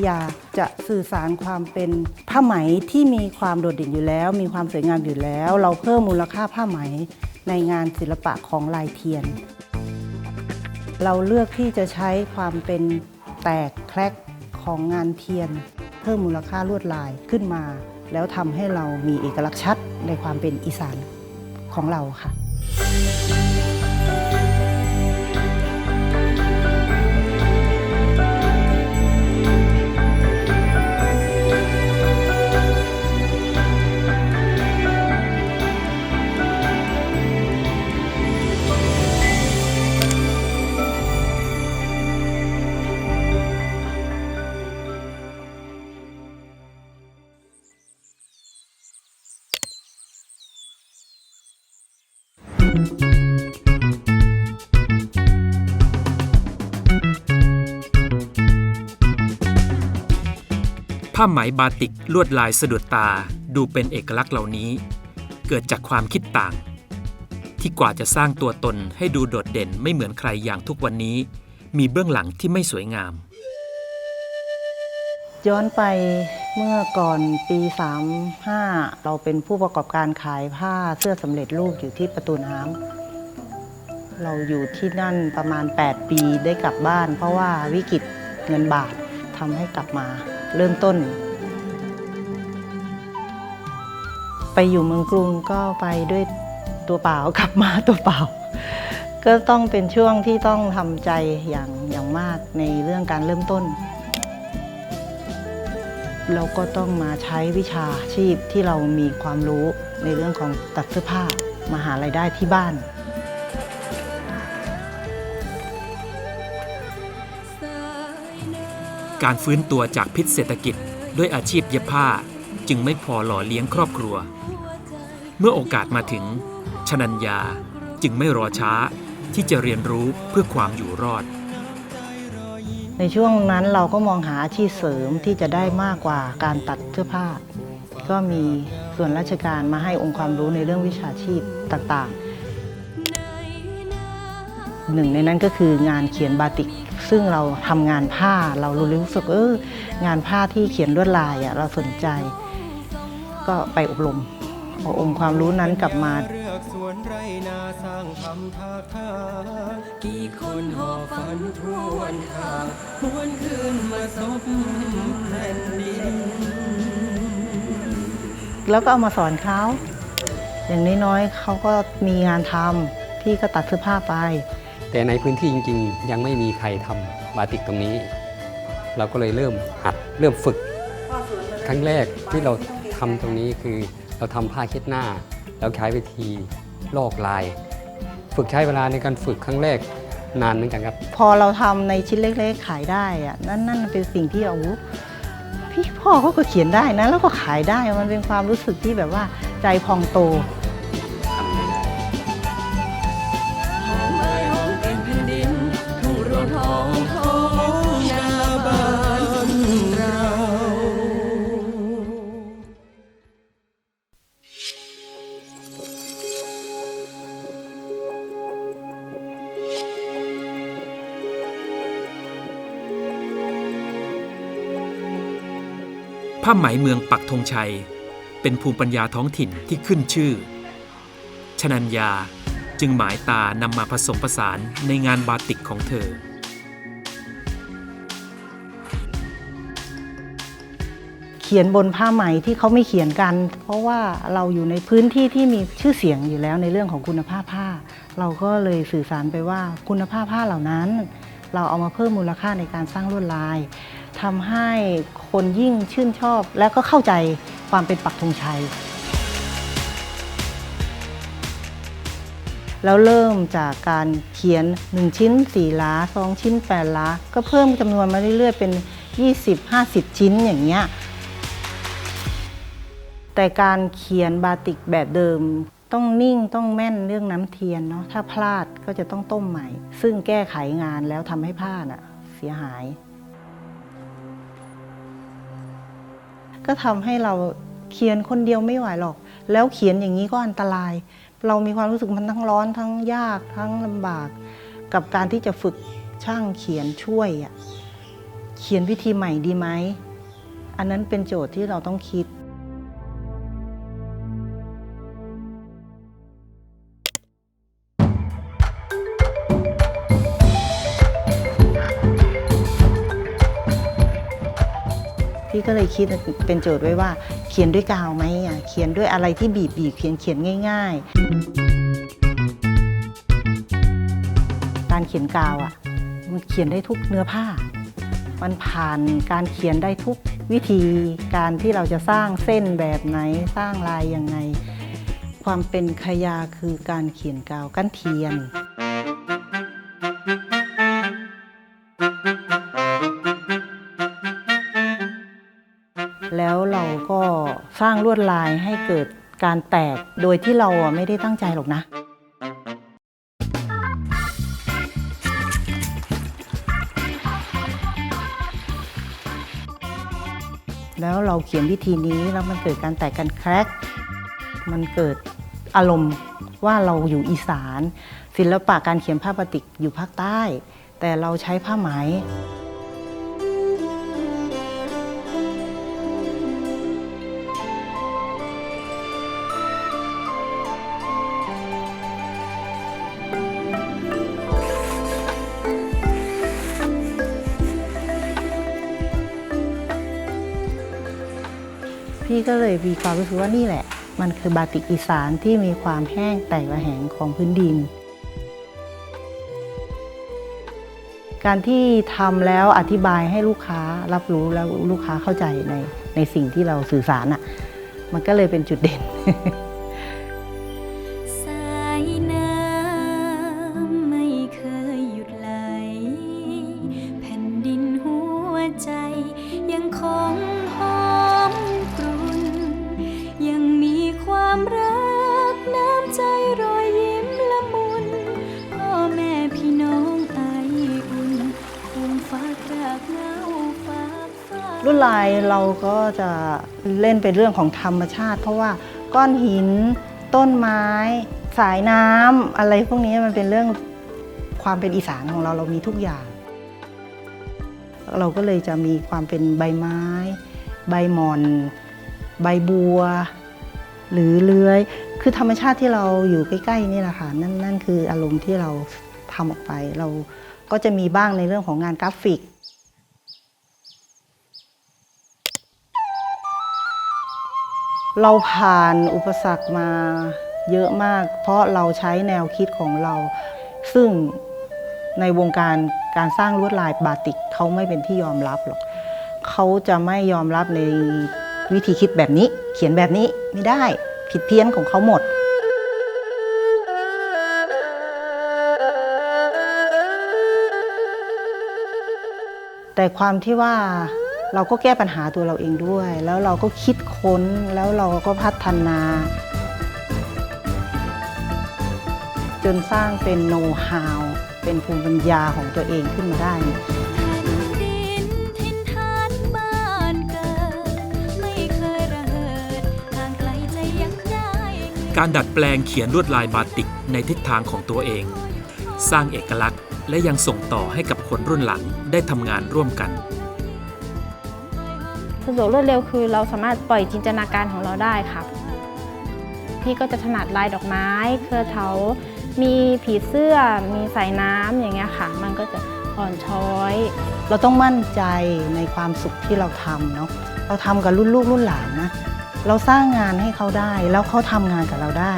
ยาจะสื่อสารความเป็นผ้าไหมที่มีความโดดเด่นอยู่แล้วมีความสวยงามอยู่แล้วเราเพิ่มมูลค่าผ้าไหมในงานศิลปะของลายเทียนเราเลือกที่จะใช้ความเป็นแตกแคลกของงานเทียนเพิ่มมูลค่าลวดลายขึ้นมาแล้วทำให้เรามีเอกลักษณ์ชัดในความเป็นอีสานของเราค่ะผ้าไหมบาติกลวดลายสะดุดตาดูเป็นเอกลักษณ์เหล่านี้เกิดจากความคิดต่างที่กว่าจะสร้างตัวตนให้ดูโดดเด่นไม่เหมือนใครอย่างทุกวันนี้มีเบื้องหลังที่ไม่สวยงามย้อนไปเมื่อก่อนปี35เราเป็นผู้ประกอบการขายผ้าเสื้อสำเร็จรูปอยู่ที่ประตูน้ำเราอยู่ที่นั่นประมาณ8ปีได้กลับบ้านเพราะว่าวิกฤตเงินบาททำให้กลับมาเริ่มต้นไปอยู่เมืองกรุงก็ไปด้วยตัวเปล่ากลับมาตัวเปล่าก็ต้องเป็นช่วงที่ต้องทำใจอย่างมากในเรื่องการเริ่มต้นเราก็ต้องมาใช้วิชาชีพที่เรามีความรู้ในเรื่องของตัดเสื้อผ้ามาหารายได้ที่บ้านการฟื้นตัวจากพิษเศรษฐกิจด้วยอาชีพเย็บผ้าจึงไม่พอหล่อเลี้ยงครอบครัวเมื่อโอกาสมาถึงชนัญญาจึงไม่รอช้าที่จะเรียนรู้เพื่อความอยู่รอดในช่วงนั้นเราก็มองหาอาชีพเสริมที่จะได้มากกว่าการตัดเสื้อผ้าก็มีส่วนราชการมาให้องค์ความรู้ในเรื่องวิชาชีพต่างๆหนึ่งในนั้นก็คืองานเขียนบาติกซึ่งเราทำงานผ้าเรารู้สึกงานผ้าที่เขียนลวดลายเราสนใจก็ไปอบรมเอาองค์ความรู้นั้นกลับมากี่คนหอบฝันทวนทางหวนคืนมาซบแผ่นดินแล้วก็เอามาสอนเขาอย่างน้อยๆเขาก็มีงานทำพี่ก็ตัดเสื้อผ้าไปแต่ในพื้นที่จริงๆยังไม่มีใครทำบาติกตรงนี้เราก็เลยเริ่มหัดเริ่มฝึกครั้งแรกที่เราทำตรงนี้คือเราทำผ้าเช็ดหน้าแล้วใช้วิธีลอกลายฝึกใช้เวลาในการฝึกครั้งแรกนานเหมือนกันครับพอเราทำในชิ้นเล็กๆขายได้นั่นเป็นสิ่งที่พี่พ่อเขาก็เขียนได้นะแล้วก็ขายได้มันเป็นความรู้สึกที่แบบว่าใจพองโตผ้าไหมเมืองปักธงชัยเป็นภูมิปัญญาท้องถิ่นที่ขึ้นชื่อชนัญญาจึงหมายตานำมาผสมผสานในงานบาติกของเธอเขียนบนผ้าไหมที่เขาไม่เขียนกันเพราะว่าเราอยู่ในพื้นที่ที่มีชื่อเสียงอยู่แล้วในเรื่องของคุณภาพผ้าเราก็เลยสื่อสารไปว่าคุณภาพผ้าเหล่านั้นเราเอามาเพิ่มมูลค่าในการสร้างลวดลายทำให้คนยิ่งชื่นชอบและก็เข้าใจความเป็นปักธงชัยแล้วเริ่มจากการเขียน1ชิ้น4หลา2ชิ้น8หลาก็เพิ่มจำนวนมาเรื่อยๆเป็น20-50ชิ้นอย่างเงี้ยแต่การเขียนบาติกแบบเดิมต้องนิ่งต้องแม่นเรื่องน้ำเทียนเนาะถ้าพลาดก็จะต้องต้มใหม่ซึ่งแก้ไขงานแล้วทำให้ผ้าเสียหายก็ทำให้เราเขียนคนเดียวไม่ไหวหรอกแล้วเขียนอย่างนี้ก็อันตรายเรามีความรู้สึกมันทั้งร้อนทั้งยากทั้งลำบากกับการที่จะฝึกช่างเขียนช่วยเ เขียนวิธีใหม่ดีไหมอันนั้นเป็นโจทย์ที่เราต้องคิดพี่ก็เลยคิดเป็นโจทย์ไว้ว่าเขียนด้วยกาวไหมเขียนด้วยอะไรที่บีบเขียนง่ายๆการเขียนกาวมันเขียนได้ทุกเนื้อผ้ามันผ่านการเขียนได้ทุกวิธีการที่เราจะสร้างเส้นแบบไหนสร้างลายยังไงความเป็นขยาคือการเขียนกาวกั้นเทียนแล้วเราก็สร้างลวดลายให้เกิดการแตกโดยที่เราไม่ได้ตั้งใจหรอกนะแล้วเราเขียนวิธีนี้แล้วมันเกิดการแตกกันแครกมันเกิดอารมณ์ว่าเราอยู่อีสานศิลปะการเขียนผ้าบาติกอยู่ภาคใต้แต่เราใช้ผ้าไหมพี่ก็เลยมีความรู้สึกว่านี่แหละมันคือบาติกอีสานที่มีความแห้งแตกระแหงของพื้นดินการที่ทำแล้วอธิบายให้ลูกค้ารับรู้แล้วลูกค้าเข้าใจในสิ่งที่เราสื่อสารมันก็เลยเป็นจุดเด่น สายน้ำไม่เคยหยุดไหลแผ่นดินหัวใจยังคงหอมกรุ่นยังมีความรักน้ำใจรอยยิ้มละมุนพ่อแม่พี่น้องไออุ่นคงฝากรักเงาฝากฟ้า ลวดลายเราก็จะเล่นเป็นเรื่องของธรรมชาติเพราะว่าก้อนหินต้นไม้สายน้ำอะไรพวกนี้มันเป็นเรื่องความเป็นอีสานของเรามีทุกอย่างเราก็เลยจะมีความเป็นใบไม้ใบหม่อนใบบัวหรือเลื้อยคือธรรมชาติที่เราอยู่ใกล้ๆนี่แหละค่ะนั่นคืออารมณ์ที่เราทำออกไปเราก็จะมีบ้างในเรื่องของงานกราฟิกเราผ่านอุปสรรคมาเยอะมากเพราะเราใช้แนวคิดของเราซึ่งในวงการสร้างลวดลายบาติกเขาไม่เป็นที่ยอมรับหรอกเขาจะไม่ยอมรับในวิธีคิดแบบนี้เขียนแบบนี้ไม่ได้ผิดเพี้ยนของเขาหมดแต่ความที่ว่าเราก็แก้ปัญหาตัวเราเองด้วยแล้วเราก็คิดค้นแล้วเราก็พัฒนาจนสร้างเป็นโน้ตฮาวเป็นภูมิปัญญาของตัวเองขึ้นมาได้การดัดแปลงเขียนลวดลายบาติกในทิศทางของตัวเองสร้างเอกลักษณ์และยังส่งต่อให้กับคนรุ่นหลังได้ทำงานร่วมกันสะดวกรวดเร็วคือเราสามารถปล่อยจินตนาการของเราได้ครับพี่ก็จะถนัดลายดอกไม้เครือเถามีผีเสื้อมีสายน้ำอย่างเงี้ยค่ะมันก็จะอ่อนช้อยเราต้องมั่นใจในความสุขที่เราทำเนาะเราทำกับรุ่นลูกรุ่นหลานนะเราสร้างงานให้เขาได้แล้วเขาทำงานกับเราได้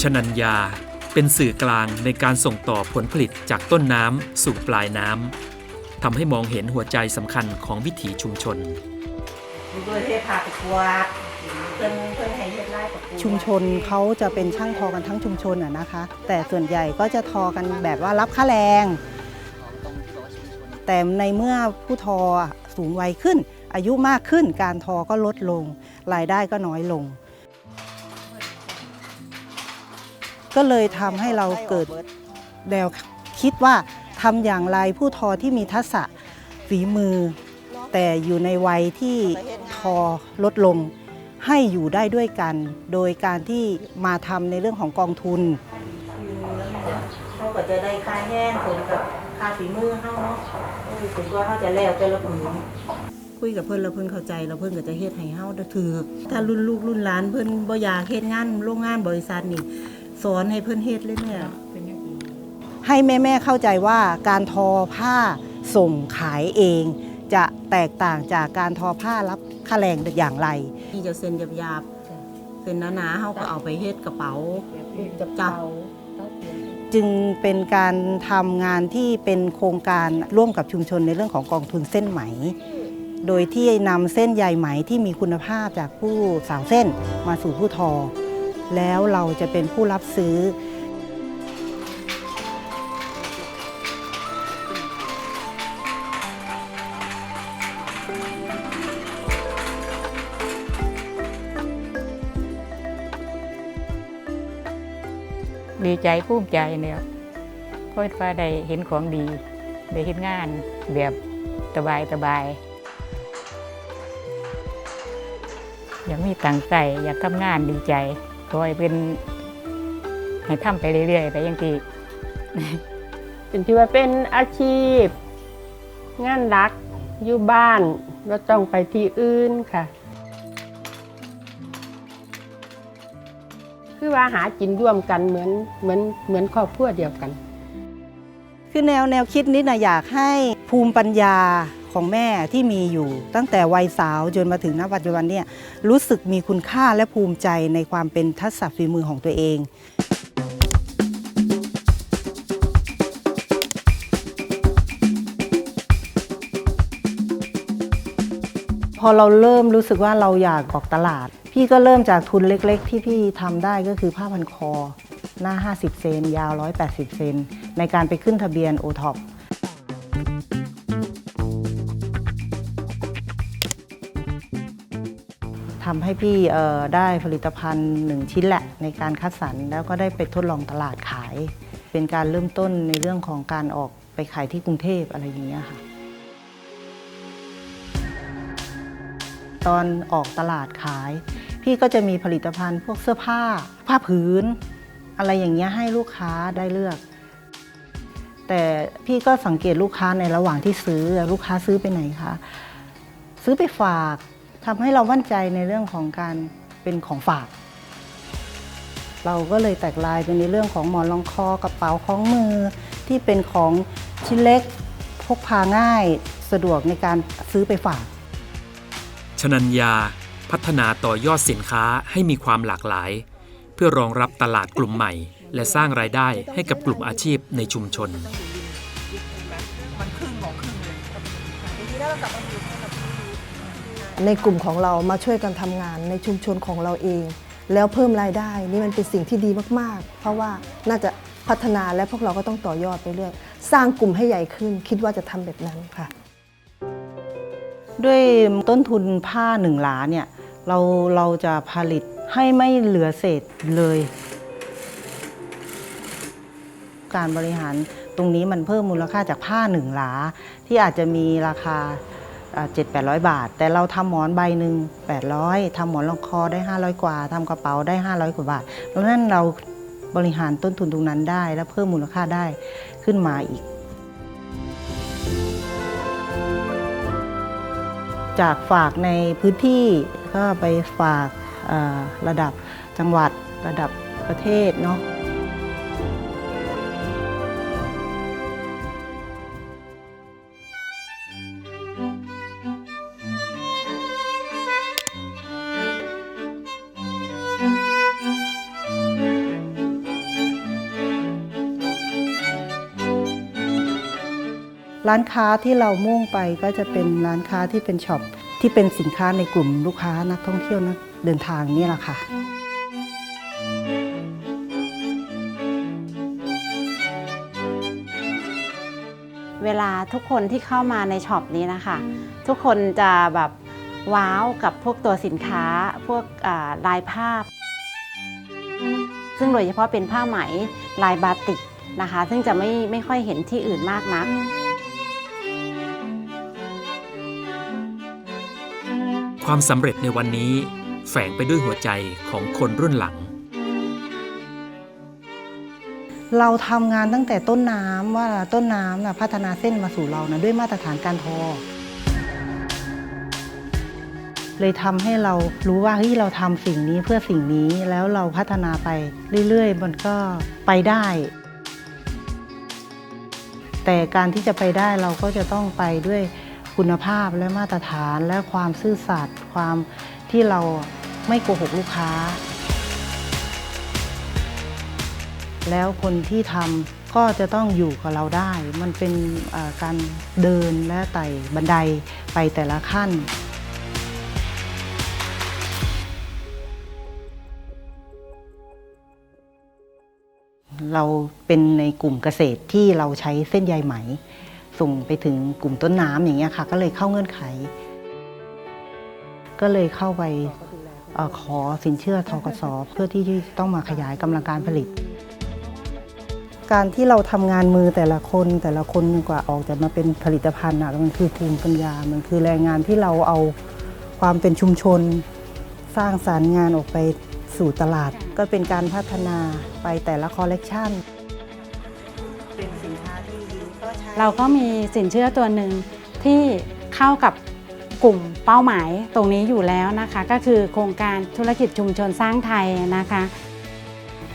ชนัญญาเป็นสื่อกลางในการส่งต่อผลผลิตจากต้นน้ำสู่ปลายน้ำทำให้มองเห็นหัวใจสำคัญของวิถีชุมชนชุมชนเขาจะเป็นช่างทอกันทั้งชุมชนนะคะแต่ส่วนใหญ่ก็จะทอกันแบบว่ารับค่าแรงแต่ในเมื่อผู้ทอ สูงวัยขึ้น อายุมากขึ้นการทอก็ลดลงรายได้ก็น้อยลง ก็เลยทำให้เราเกิดแนวคิดว่าทำอย่างไรผู้ทอที่มีทักษะฝีมือ แต่อยู่ในวัยที่ทอลดลงให้อยู่ได้ด้วยกัน โดยการที่มาทำในเรื่องของกองทุนเขาก็จะได้ค่าแห้งผมกับค่าฝีมือเขาเนาะถึงว่าเขาจะแล้วแต่ละผืนคุยกับเพื่อนแล้วเพื่อนเข้าใจแล้วเพื่อนก็จะเฮ็ดให้เฮาได้ถือถ้ารุ่นลูกรุ่นหลานเพื่อนบ่อยากเฮ็ดงานโรงงานบริษัทนี่สอนให้เพื่อนเฮ็ดเลยเนี่ยให้แม่ๆเข้าใจว่าการทอผ้าส่งขายเองจะแตกต่างจากการทอผ้ารับค่าแรงอย่างไรที่จะเส้นหยาบๆเส้นหนาๆเฮาก็เอาไปเฮ็ดกระเป๋าจับจึงเป็นการทำงานที่เป็นโครงการร่วมกับชุมชนในเรื่องของกองทุนเส้นไหมโดยที่นำเส้นใยไหมที่มีคุณภาพจากผู้สาวเส้นมาสู่ผู้ทอแล้วเราจะเป็นผู้รับซื้อดีใจภูมิใจเนี่ยเพราะว่าได้เห็นของดีได้เห็นงานแบบสบายอยากมีตังค์ใส่อยากทำงานดีใจคอยเป็นให้ทำไปเรื่อยๆไปอย่างที่ เป็นที่ว่าเป็นอาชีพงานหลักอยู่บ้านเราต้องไปที่อื่นค่ะคือว่าหากินร่วมกันเหมือนครอบครัวเดียวกันคือแนวคิดนี้นะอยากให้ภูมิปัญญาของแม่ที่มีอยู่ตั้งแต่วัยสาวจนมาถึงณปัจจุบันเนี่ยรู้สึกมีคุณค่าและภูมิใจในความเป็นทักษะฝีมือของตัวเองพอเราเริ่มรู้สึกว่าเราอยากออกตลาดพี่ก็เริ่มจากทุนเล็กๆที่พี่ทำได้ก็คือผ้าพันคอหน้า50เซนยาว180เซนในการไปขึ้นทะเบียน OTOP ทำให้พี่ได้ผลิตภัณฑ์1ชิ้นแหละในการคัดสรรแล้วก็ได้ไปทดลองตลาดขายเป็นการเริ่มต้นในเรื่องของการออกไปขายที่กรุงเทพอะไรอย่างเงี้ยค่ะตอนออกตลาดขายพี่ก็จะมีผลิตภัณฑ์พวกเสื้อผ้าผืนอะไรอย่างเงี้ยให้ลูกค้าได้เลือกแต่พี่ก็สังเกตลูกค้าในระหว่างที่ซื้อลูกค้าซื้อไปไหนคะซื้อไปฝากทำให้เรามั่นใจในเรื่องของการเป็นของฝากเราก็เลยแตกลายเป็นในเรื่องของหมอนรองคอกระเป๋าคล้องมือที่เป็นของชิ้นเล็กพกพาง่ายสะดวกในการซื้อไปฝากชนัญญาพัฒนาต่อยอดสินค้าให้มีความหลากหลายเพื่อรองรับตลาดกลุ่มใหม่และสร้างรายได้ให้กับกลุ่มอาชีพในชุมชนในกลุ่มของเรามาช่วยกันทำงานในชุมชนของเราเองแล้วเพิ่มรายได้นี่มันเป็นสิ่งที่ดีมากๆเพราะว่าน่าจะพัฒนาและพวกเราก็ต้องต่อยอดไปเรื่อยสร้างกลุ่มให้ใหญ่ขึ้นคิดว่าจะทำแบบนั้นค่ะด้วยต้นทุนผ้า1 หลาเนี่ยเราจะผลิตให้ไม่เหลือเศษเลยการบริหารตรงนี้มันเพิ่มมูลค่าจากผ้า1 หลาที่อาจจะมีราคา700-800 บาทแต่เราทำหมอนใบหนึ่ง800ทำหมอนรองคอได้500กว่าทำกระเป๋าได้500กว่าบาทเพราะฉะนั้นเราบริหารต้นทุนตรงนั้นได้และเพิ่มมูลค่าได้ขึ้นมาอีกจากฝากในพื้นที่ก็ไปฝากระดับจังหวัดระดับประเทศเนาะร้านค้าที่เรามุ่งไปก็จะเป็นร้านค้าที่เป็นช็อปที่เป็นสินค้าในกลุ่มลูกค้านักท่องเที่ยวนักเดินทางนี่แหละค่ะ เวลาทุกคนที่เข้ามาในช็อปนี้นะคะทุกคนจะแบบว้าวกับพวกตัวสินค้าพวกลายภาพซึ่งโดยเฉพาะเป็นผ้าไหมลายบาติกนะคะซึ่งจะไม่ค่อยเห็นที่อื่นมากนักความสำเร็จในวันนี้แฝงไปด้วยหัวใจของคนรุ่นหลังเราทำงานตั้งแต่ต้นน้ำว่าต้นน้ำพัฒนาเส้นมาสู่เราด้วยมาตรฐานการทอเลยทำให้เรารู้ว่าเฮ้ยเราทำสิ่งนี้เพื่อสิ่งนี้แล้วเราพัฒนาไปเรื่อยๆมันก็ไปได้แต่การที่จะไปได้เราก็จะต้องไปด้วยคุณภาพและมาตรฐานและความซื่อสัตย์ความที่เราไม่โกหกลูกค้าแล้วคนที่ทำก็จะต้องอยู่กับเราได้มันเป็นการเดินและไต่บันไดไปแต่ละขั้นเราเป็นในกลุ่มเกษตรที่เราใช้เส้นใยไหมส่งไปถึงกลุ่มต้นน้ำอย่างเงี้ยค่ะก็เลยเข้าเงื่อนไขก็เลยเข้าไปขอสินเชื่อธกส.เพื่อที่ต้องมาขยายกำลังการผลิตการที่เราทำงานมือแต่ละคนกว่าออกจะมาเป็นผลิตภัณฑ์มันคือภูมิปัญญามันคือแรงงานที่เราเอาความเป็นชุมชนสร้างสรรค์งานออกไปสู่ตลาดก็เป็นการพัฒนาไปแต่ละคอลเลกชันเป็นสินค้าที่เราก็มีสินเชื่อตัวหนึ่งที่เข้ากับกลุ่มเป้าหมายตรงนี้อยู่แล้วนะคะก็คือโครงการธุรกิจชุมชนสร้างไทยนะคะ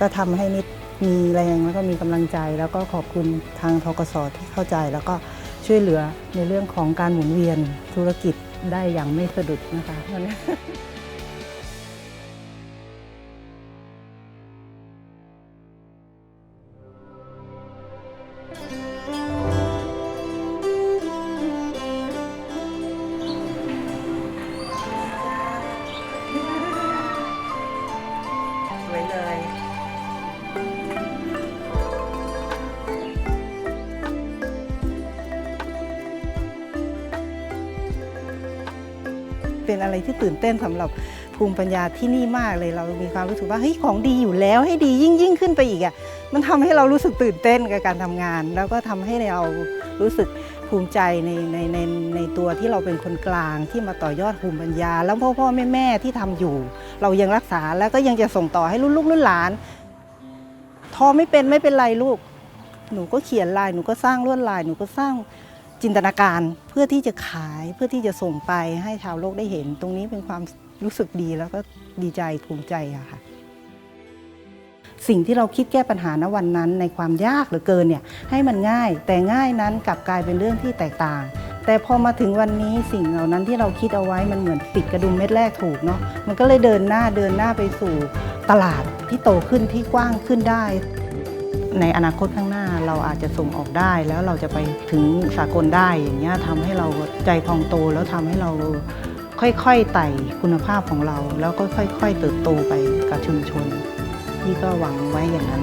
ก็ทำให้นิดมีแรงแล้วก็มีกำลังใจแล้วก็ขอบคุณทางธกส.ที่เข้าใจแล้วก็ช่วยเหลือในเรื่องของการหมุนเวียนธุรกิจได้อย่างไม่สะดุดนะคะสวยเลยเป็นอะไรที่ตื่นเต้นสำหรับภูมิปัญญาที่นี่มากเลยเรามีความรู้สึกว่าเฮ้ยของดีอยู่แล้วให้ดียิ่งขึ้นไปอีกมันทำให้เรารู้สึกตื่นเต้นกับการทำงานแล้วก็ทำให้เรารู้สึกภูมิใจในตัวที่เราเป็นคนกลางที่มาต่อยอดภูมิปัญญาแล้วพ่อแม่ที่ทำอยู่เรายังรักษาแล้วก็ยังจะส่งต่อให้รุ่นลูกรุ่นหลานทอไม่เป็นไรลูกหนูก็เขียนลายหนูก็สร้างลวดลายหนูก็สร้างจินตนาการเพื่อที่จะขายเพื่อที่จะส่งไปให้ชาวโลกได้เห็นตรงนี้เป็นความรู้สึกดีแล้วก็ดีใจภูมิใจอะค่ะสิ่งที่เราคิดแก้ปัญหาณวันนั้นในความยากเหลือเกินเนี่ยให้มันง่ายแต่ง่ายนั้นกลับกลายเป็นเรื่องที่แตกต่างแต่พอมาถึงวันนี้สิ่งเหล่านั้นที่เราคิดเอาไว้มันเหมือนปิดกระดุมเม็ดแรกถูกเนาะมันก็เลยเดินหน้าไปสู่ตลาดที่โตขึ้นที่กว้างขึ้นได้ในอนาคตข้างหน้าเราอาจจะส่งออกได้แล้วเราจะไปถึงสากลได้อย่างเงี้ยทำให้เราใจพองโตแล้วทำให้เราค่อยๆไต่คุณภาพของเราแล้วก็ค่อยๆเติบโตไปกับชุมชนที่ก็หวังไว้อย่างนั้น